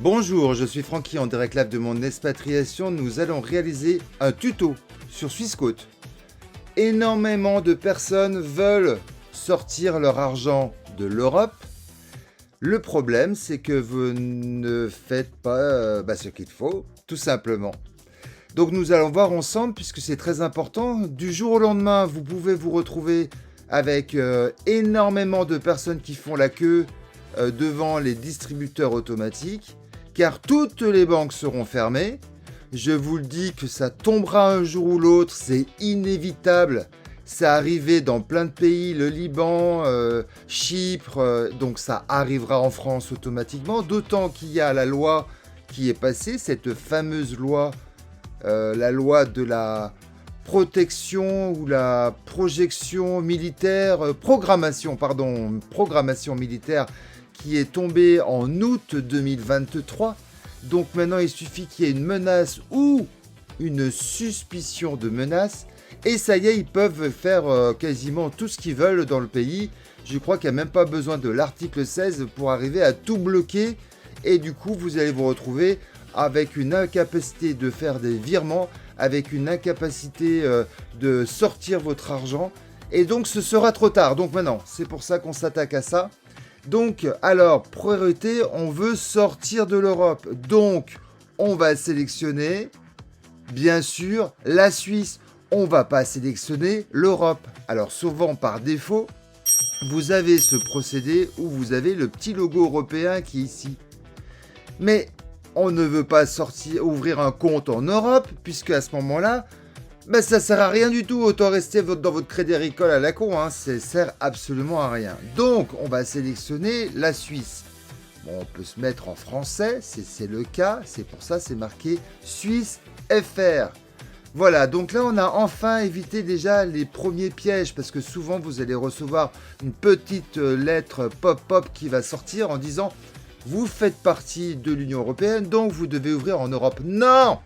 Bonjour, je suis Francky en direct live de mon expatriation. Nous allons réaliser un tuto sur Swissquote. Énormément de personnes veulent sortir leur argent de l'Europe. Le problème, c'est que vous ne faites pas ce qu'il faut, tout simplement. Donc nous allons voir ensemble, puisque c'est très important. Du jour au lendemain, vous pouvez vous retrouver avec énormément de personnes qui font la queue devant les distributeurs automatiques, car toutes les banques seront fermées. Je vous le dis que ça tombera un jour ou l'autre, c'est inévitable. Ça arrivait dans plein de pays, le Liban, Chypre, donc ça arrivera en France automatiquement, d'autant qu'il y a la loi qui est passée, cette fameuse loi, la loi de la protection ou la projection militaire, programmation militaire, qui est tombée en août 2023. Donc maintenant, il suffit qu'il y ait une menace ou une suspicion de menace. Et ça y est, ils peuvent faire quasiment tout ce qu'ils veulent dans le pays. Je crois qu'il n'y a même pas besoin de l'article 16 pour arriver à tout bloquer. Et du coup, vous allez vous retrouver avec une incapacité de faire des virements, avec une incapacité de sortir votre argent. Et donc, ce sera trop tard. Donc maintenant, c'est pour ça qu'on s'attaque à ça. Donc, alors, priorité, on veut sortir de l'Europe. Donc, on va sélectionner, bien sûr, la Suisse. On ne va pas sélectionner l'Europe. Alors, souvent, par défaut, vous avez ce procédé où vous avez le petit logo européen qui est ici. Mais on ne veut pas ouvrir un compte en Europe, puisque à ce moment-là, ça sert à rien du tout, autant rester dans votre crédit agricole à la con, ça sert absolument à rien. Donc, on va sélectionner la Suisse. Bon, on peut se mettre en français, c'est le cas, c'est pour ça c'est marqué Suisse FR. Voilà, donc là on a enfin évité déjà les premiers pièges, parce que souvent vous allez recevoir une petite lettre pop-up qui va sortir en disant « Vous faites partie de l'Union Européenne, donc vous devez ouvrir en Europe. » Non!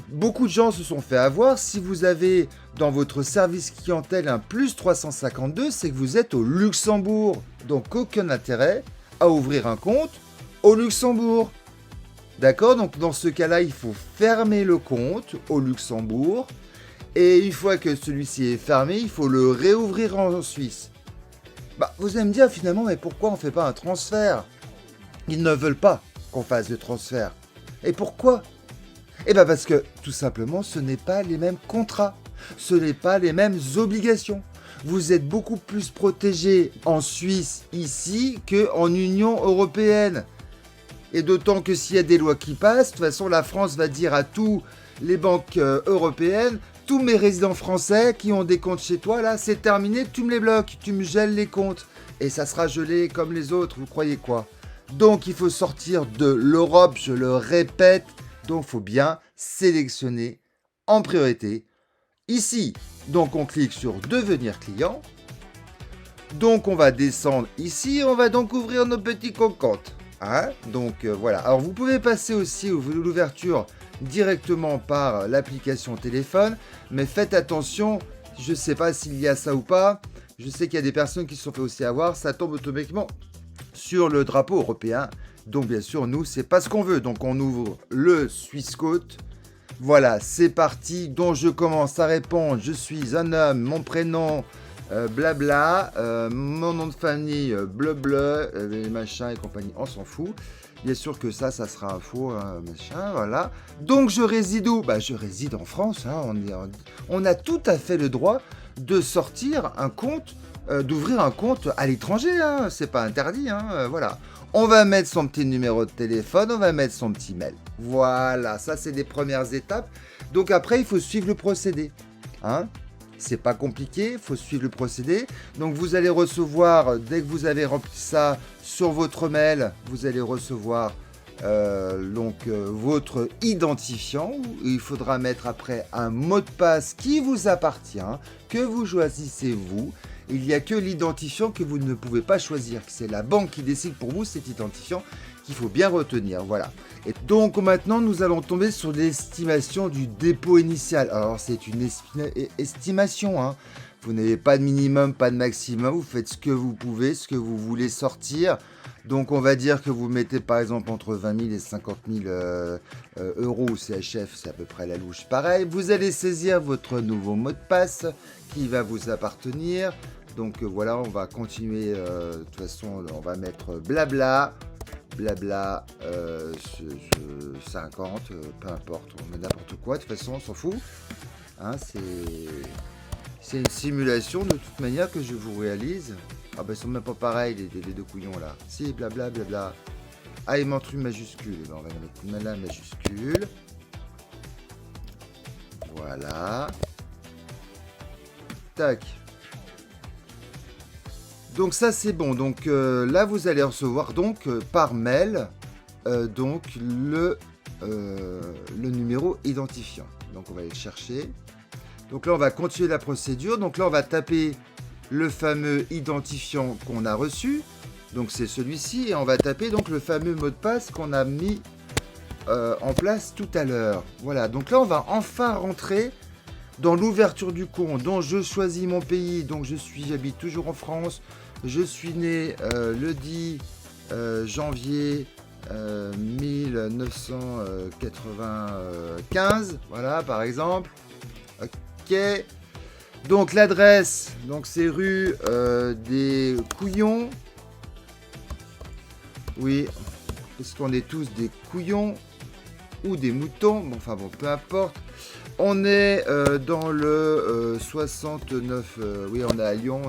Beaucoup de gens se sont fait avoir. Si vous avez dans votre service clientèle un plus 352, c'est que vous êtes au Luxembourg. Donc aucun intérêt à ouvrir un compte au Luxembourg. D'accord? Donc dans ce cas-là, il faut fermer le compte au Luxembourg. Et une fois que celui-ci est fermé, il faut le réouvrir en Suisse. Vous allez me dire finalement, mais pourquoi on ne fait pas un transfert? Ils ne veulent pas qu'on fasse de transfert. Et pourquoi? Parce que, tout simplement, ce n'est pas les mêmes contrats. Ce n'est pas les mêmes obligations. Vous êtes beaucoup plus protégé en Suisse, ici, qu'en Union Européenne. Et d'autant que s'il y a des lois qui passent, de toute façon, la France va dire à tous les banques européennes, tous mes résidents français qui ont des comptes chez toi, là, c'est terminé, tu me les bloques, tu me gèles les comptes. Et ça sera gelé comme les autres, vous croyez quoi? Donc, il faut sortir de l'Europe, je le répète. Donc, il faut bien sélectionner en priorité ici. Donc, on clique sur devenir client. Donc, on va descendre ici. On va donc ouvrir nos petits comptes. Donc, voilà. Alors, vous pouvez passer aussi l'ouverture directement par l'application téléphone. Mais faites attention. Je ne sais pas s'il y a ça ou pas. Je sais qu'il y a des personnes qui se sont fait aussi avoir. Ça tombe automatiquement sur le drapeau européen. Donc bien sûr, nous, c'est pas ce qu'on veut. Donc on ouvre le Swissquote. Voilà, c'est parti. Donc je commence à répondre. Je suis un homme, mon prénom, blabla, mon nom de famille, bleu, les machins et compagnie, on s'en fout. Bien sûr que ça sera un faux, machin, voilà. Donc je réside où? Je réside en France. On a tout à fait le droit de sortir un compte, d'ouvrir un compte à l'étranger. C'est pas interdit, voilà. On va mettre son petit numéro de téléphone, on va mettre son petit mail. Voilà, ça c'est les premières étapes. Donc après, il faut suivre le procédé. C'est pas compliqué, il faut suivre le procédé. Donc vous allez recevoir, dès que vous avez rempli ça sur votre mail, vous allez recevoir votre identifiant. Il faudra mettre après un mot de passe qui vous appartient, que vous choisissez vous. Il n'y a que l'identifiant que vous ne pouvez pas choisir. C'est la banque qui décide pour vous cet identifiant qu'il faut bien retenir. Voilà. Et donc maintenant, nous allons tomber sur l'estimation du dépôt initial. Alors, c'est une estimation. Vous n'avez pas de minimum, pas de maximum. Vous faites ce que vous pouvez, ce que vous voulez sortir. Donc on va dire que vous mettez par exemple entre 20 000 et 50 000 euros au CHF, c'est à peu près la louche pareil. Vous allez saisir votre nouveau mot de passe qui va vous appartenir. Donc voilà, on va continuer, de toute façon on va mettre blabla, blabla 50, peu importe, on met n'importe quoi, de toute façon on s'en fout. Hein, c'est une simulation de toute manière que je vous réalise. Ah bah ils sont même pas pareils les deux couillons là. Si, blabla, blabla. Ah, il manque une majuscule. Eh ben, on va mettre la majuscule. Voilà. Tac. Donc ça c'est bon. Donc là vous allez recevoir donc par mail donc le numéro identifiant. Donc on va aller le chercher. Donc là on va continuer la procédure. Donc là on va taper le fameux identifiant qu'on a reçu. Donc c'est celui-ci. Et on va taper donc le fameux mot de passe qu'on a mis en place tout à l'heure. Voilà. Donc là on va enfin rentrer dans l'ouverture du compte. Donc je choisis mon pays. Donc j'habite toujours en France. Je suis né le 10 janvier 1995. Voilà par exemple. Ok. Donc l'adresse, donc c'est rue des Couillons. Oui, parce qu'on est tous des couillons ou des moutons. Bon, enfin bon, peu importe. On est dans le 69. Oui, on est à Lyon.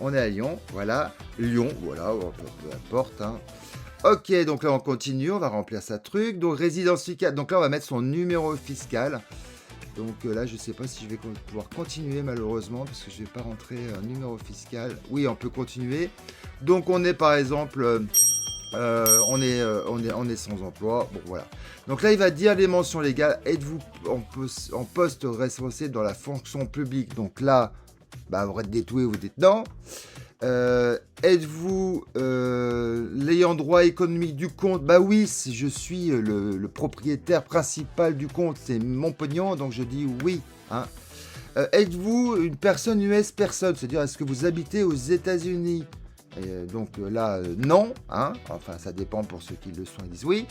On est à Lyon. Voilà, Lyon. Voilà, peu importe. Hein. Ok, donc là on continue. On va remplir sa truc. Donc résidence fiscale. Donc là on va mettre son numéro fiscal. Donc là, je ne sais pas si je vais pouvoir continuer malheureusement parce que je ne vais pas rentrer un numéro fiscal. Oui, on peut continuer. Donc on est par exemple, on est sans emploi. Bon voilà. Donc là, il va dire les mentions légales. Êtes-vous en poste responsable dans la fonction publique? Donc là, bah, vous êtes détoué, vous êtes dedans. Êtes-vous l'ayant droit économique du compte? Bah oui, je suis le propriétaire principal du compte, c'est mon pognon, donc je dis oui. Hein. Êtes-vous une personne US personne? C'est-à-dire, est-ce que vous habitez aux États-Unis? Donc là, non. Hein. Enfin, ça dépend pour ceux qui le sont, ils disent oui.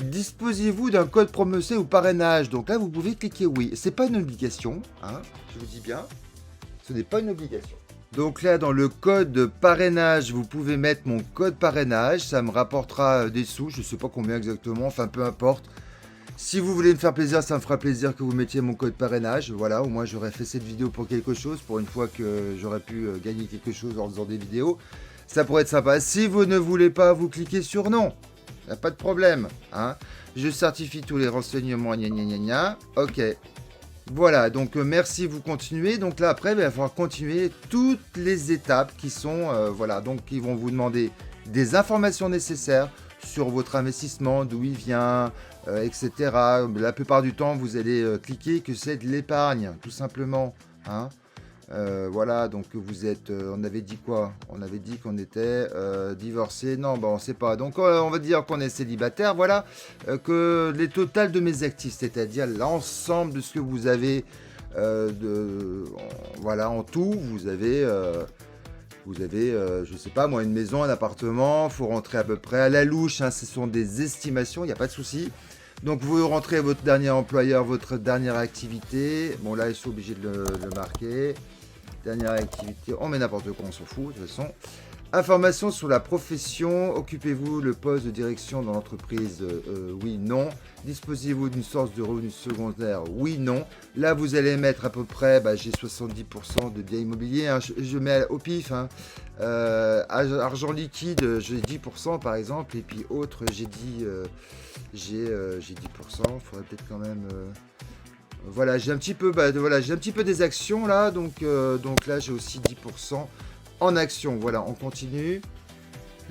Disposez-vous d'un code promotion ou parrainage? Donc là, vous pouvez cliquer oui. C'est pas une obligation, hein, je vous dis bien. Ce n'est pas une obligation. Donc là, dans le code parrainage, vous pouvez mettre mon code parrainage. Ça me rapportera des sous. Je ne sais pas combien exactement. Enfin, peu importe. Si vous voulez me faire plaisir, ça me fera plaisir que vous mettiez mon code parrainage. Voilà, au moins j'aurais fait cette vidéo pour quelque chose. Pour une fois que j'aurais pu gagner quelque chose en faisant des vidéos. Ça pourrait être sympa. Si vous ne voulez pas, vous cliquez sur non. Il n'y a pas de problème. Hein. Je certifie tous les renseignements. Gna gna gna gna. Ok. Voilà, donc merci, vous continuez. Donc là, après, il va falloir continuer toutes les étapes qui sont, voilà, donc ils vont vous demander des informations nécessaires sur votre investissement, d'où il vient, etc. La plupart du temps, vous allez cliquer que c'est de l'épargne, tout simplement. Hein. Voilà, donc vous êtes, on avait dit quoi? On avait dit qu'on était divorcé. Non, bon, on ne sait pas. Donc on va dire qu'on est célibataire. Voilà, que les totales de mes actifs, c'est-à-dire l'ensemble de ce que vous avez, voilà, en tout, vous avez, je sais pas moi, une maison, un appartement. Faut rentrer à peu près à la louche. Hein, ce sont des estimations, il n'y a pas de souci. Donc vous rentrez votre dernier employeur, votre dernière activité. Bon là, ils sont obligés de le marquer. Dernière activité, on met n'importe quoi, on s'en fout de toute façon. Information sur la profession, occupez-vous le poste de direction dans l'entreprise, oui, non. Disposez-vous d'une source de revenus secondaires, oui, non. Là, vous allez mettre à peu près, bah, j'ai 70% de biens immobiliers, hein, je mets au pif. Hein. Argent liquide, j'ai 10% par exemple, et puis autres, j'ai 10%, faudrait peut-être quand même... Voilà, j'ai un petit peu, j'ai un petit peu des actions là, donc là j'ai aussi 10% en actions. Voilà, on continue.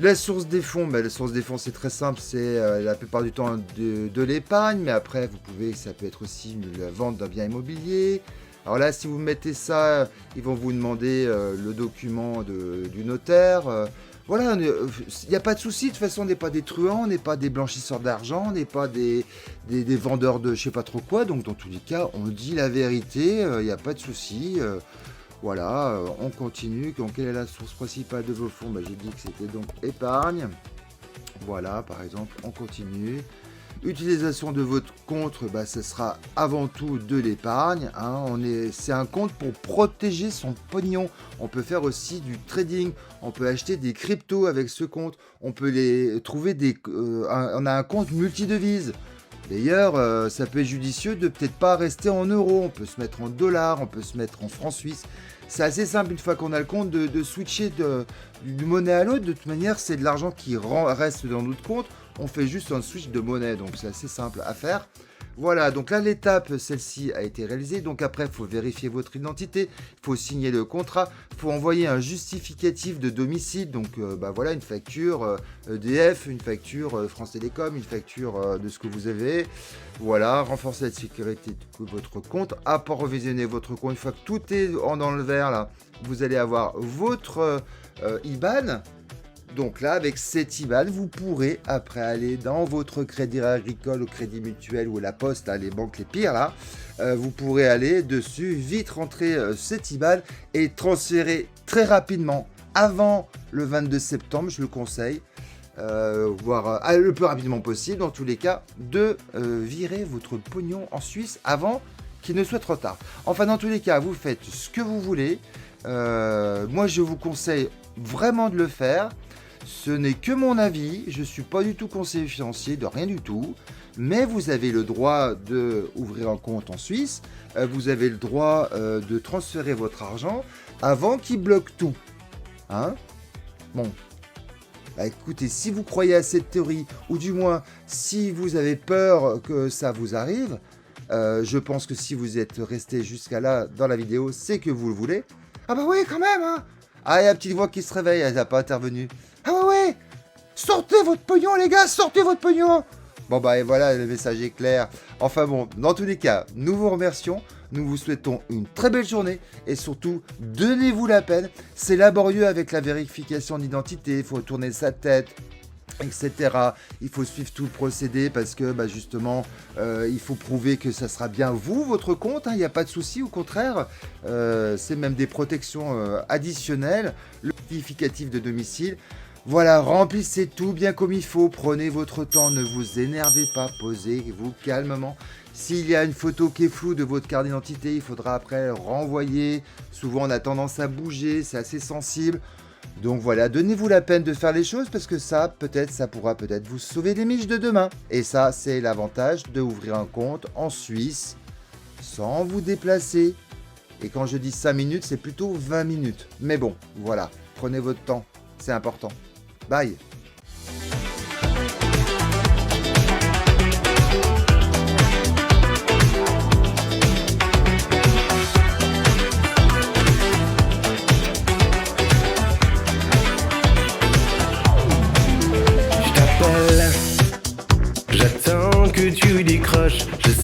La source des fonds, la source des fonds c'est très simple, c'est la plupart du temps de l'épargne, mais après ça peut être aussi la vente d'un bien immobilier. Alors là, si vous mettez ça, ils vont vous demander le document du notaire. Voilà, il n'y a pas de souci, de toute façon on n'est pas des truands, on n'est pas des blanchisseurs d'argent, on n'est pas des vendeurs de je sais pas trop quoi, donc dans tous les cas, on dit la vérité, il n'y a pas de souci. Voilà, on continue. Donc, quelle est la source principale de vos fonds? J'ai dit que c'était donc épargne. Voilà, par exemple, on continue. Utilisation de votre compte, ce sera avant tout de l'épargne. C'est un compte pour protéger son pognon. On peut faire aussi du trading. On peut acheter des cryptos avec ce compte. On peut trouver on a un compte multidevises. D'ailleurs, ça peut être judicieux de peut-être pas rester en euros. On peut se mettre en dollars, on peut se mettre en francs suisses. C'est assez simple une fois qu'on a le compte de switcher d'une monnaie à l'autre. De toute manière, c'est de l'argent qui reste dans notre compte. On fait juste un switch de monnaie, donc c'est assez simple à faire. Voilà, donc là l'étape, celle-ci a été réalisée. Donc après, il faut vérifier votre identité, il faut signer le contrat, il faut envoyer un justificatif de domicile. Donc voilà, une facture EDF, une facture France Télécom, une facture de ce que vous avez. Voilà, renforcer la sécurité de votre compte. Après revisionner votre compte, une fois que tout est dans le vert, là, vous allez avoir votre IBAN. Donc là, avec cette IBAN, vous pourrez après aller dans votre crédit agricole, au crédit mutuel ou à la poste, là, les banques les pires là, vous pourrez aller dessus, vite rentrer cette IBAN et transférer très rapidement, avant le 22 septembre, je le conseille, voire le plus rapidement possible, dans tous les cas, de virer votre pognon en Suisse avant qu'il ne soit trop tard. Enfin, dans tous les cas, vous faites ce que vous voulez. Moi, je vous conseille vraiment de le faire. Ce n'est que mon avis, je ne suis pas du tout conseiller financier, de rien du tout, mais vous avez le droit d'ouvrir un compte en Suisse, vous avez le droit de transférer votre argent avant qu'il bloque tout. Bon, écoutez, si vous croyez à cette théorie, ou du moins si vous avez peur que ça vous arrive, je pense que si vous êtes resté jusqu'à là dans la vidéo, c'est que vous le voulez. Ah bah oui, quand même, Ah, il y a la petite voix qui se réveille, elle n'a pas intervenu. Ah ouais, sortez votre pognon les gars, sortez votre pognon. Bon et voilà, le message est clair. Enfin bon, dans tous les cas, nous vous remercions, nous vous souhaitons une très belle journée et surtout, donnez-vous la peine. C'est laborieux avec la vérification d'identité, il faut tourner sa tête, etc. Il faut suivre tout le procédé parce que justement, il faut prouver que ça sera bien vous, votre compte. Il n'y a pas de souci, au contraire. C'est même des protections additionnelles. Le certificatif de domicile. Voilà, remplissez tout bien comme il faut. Prenez votre temps, ne vous énervez pas. Posez-vous calmement. S'il y a une photo qui est floue de votre carte d'identité, il faudra après renvoyer. Souvent, on a tendance à bouger, c'est assez sensible. Donc voilà, donnez-vous la peine de faire les choses parce que ça pourra peut-être vous sauver les miches de demain. Et ça, c'est l'avantage d'ouvrir un compte en Suisse sans vous déplacer. Et quand je dis 5 minutes, c'est plutôt 20 minutes. Mais bon, voilà, prenez votre temps, c'est important. Bye. J'attends que tu décroches.